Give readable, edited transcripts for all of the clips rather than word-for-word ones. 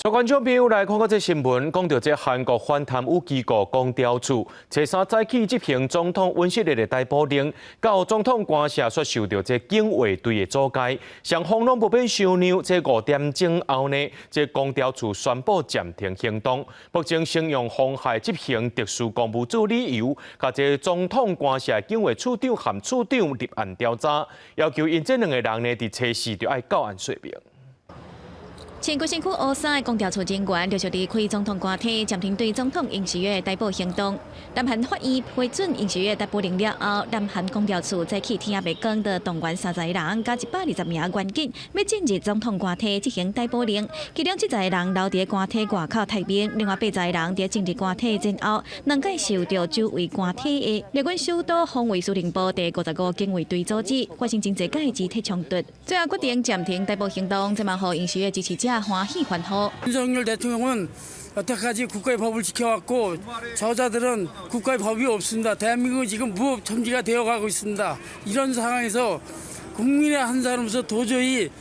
各观众朋友来看看这新闻，讲到这韩国反贪污机构公调处初三早起执行总统尹锡悦的逮捕令，到总统官舍所受到这警卫队的阻戒，双方拢不便商量。这5点钟后呢，这公调处宣布暂停行动，目前先用妨害执行特殊公务组理由，甲这总统官舍警卫处长和处长立案调查，要求因这2个人呢，伫初四就要到案说明。前规新区乌山的公调处人员陆续离开总统官邸，暂停对总统尹锡悦逮捕行动。南韩法院批准尹锡悦逮捕令了后，南韩公调处早起天也未光的动员30个人加120名员警，要进入总统官邸执行逮捕令。其中70个人留伫官邸外口待命，另外80个人伫进入官邸前后2届受到周围官邸的列管首都防卫司令部第55警卫队阻止，发生真侪届肢体冲突。最后决定暂停逮捕行动，这嘛让尹锡悦支持者欢喜欢呼。 윤석열 대통령은 여태까지 국가의 법을 지켜왔고 저자들은 국가의 법이 없습니다. 대한민국은 지금 무법 천지가 되어가고 있습니다. 이런 상황에서 국민의 한 사람으로서 도저히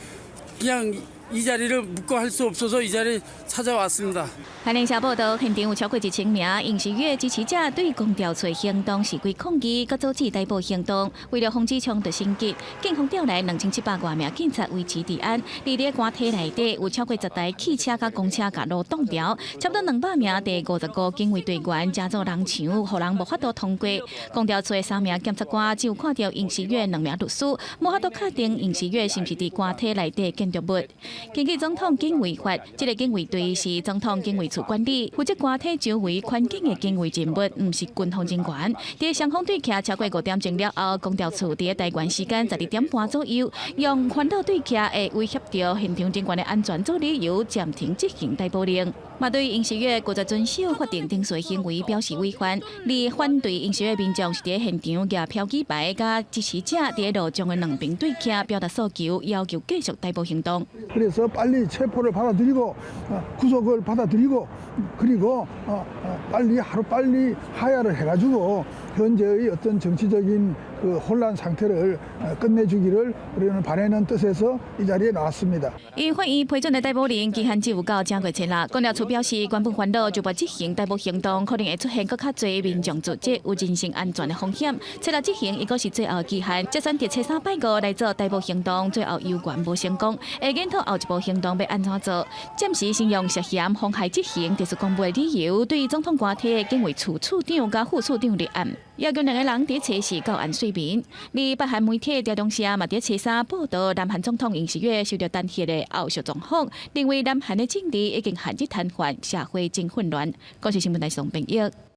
그냥 이 자리를 묵고 할 수 없어서 이 자리에 찾아왔습니다. 韩联社报道，现场有超过1000名尹锡悦支持者对公调处行动示威抗议，佮阻止逮捕行动。为了防止冲突升级，警方调来2700多名警察维持治安。而伫官邸内底有超过10台汽车佮公车甲路挡条，差不多200名第55警卫队员加做人墙，互人无法度通过。公调处的3名检察官只有看到尹锡悦2名律师，无法度确定尹锡悦是毋是伫官邸内底建筑物。根据总统警卫法，这个警卫队是总统警卫处管理，负责官邸周围环境的警卫人物，毋是军方人员。伫双方对峙超过5点钟了后，公调处伫台湾时间12点半左右，用环岛对峙会威胁到现场人员的安全做理由，暂停执行逮捕令。嘛对尹锡悦拒绝遵守法定定罪行为表示违反，而反对尹锡悦民众是伫现场举标语牌，甲支持者伫路上的2边对峙，表达诉求，要求继续逮捕行动。 그래서 빨리 체포를 받아들이고 구속을 받아들이고 그리고 빨리 하루빨리 하야를 해가지고 현재의 어떤 정치적인 그 혼란 상태를 끝내주기를 우리는 바라는 뜻에서 이 자리에 나왔습니다. 因法院批准的逮捕令期限只有到正月7日。公调处表示，原本烦恼就不执行逮捕行动，可能会出现更较多民众组织有人身安全的风险。7日执行，伊个是最后期限。就算伫初3拜五来做逮捕行动，最后有关无成功，会检讨后一步行动要安怎做。暂时先用涉嫌妨害执行特殊公务的理由，对总统官邸的警卫处处长甲副处长立案。 要求2个人伫初四到案说明。而北韩媒体调中社嘛伫初3报道，南韩总统尹锡悦受到弹劾的后续状况，认为南韩的政治已经陷入瘫痪，社会真混乱。国际新闻台宋平益。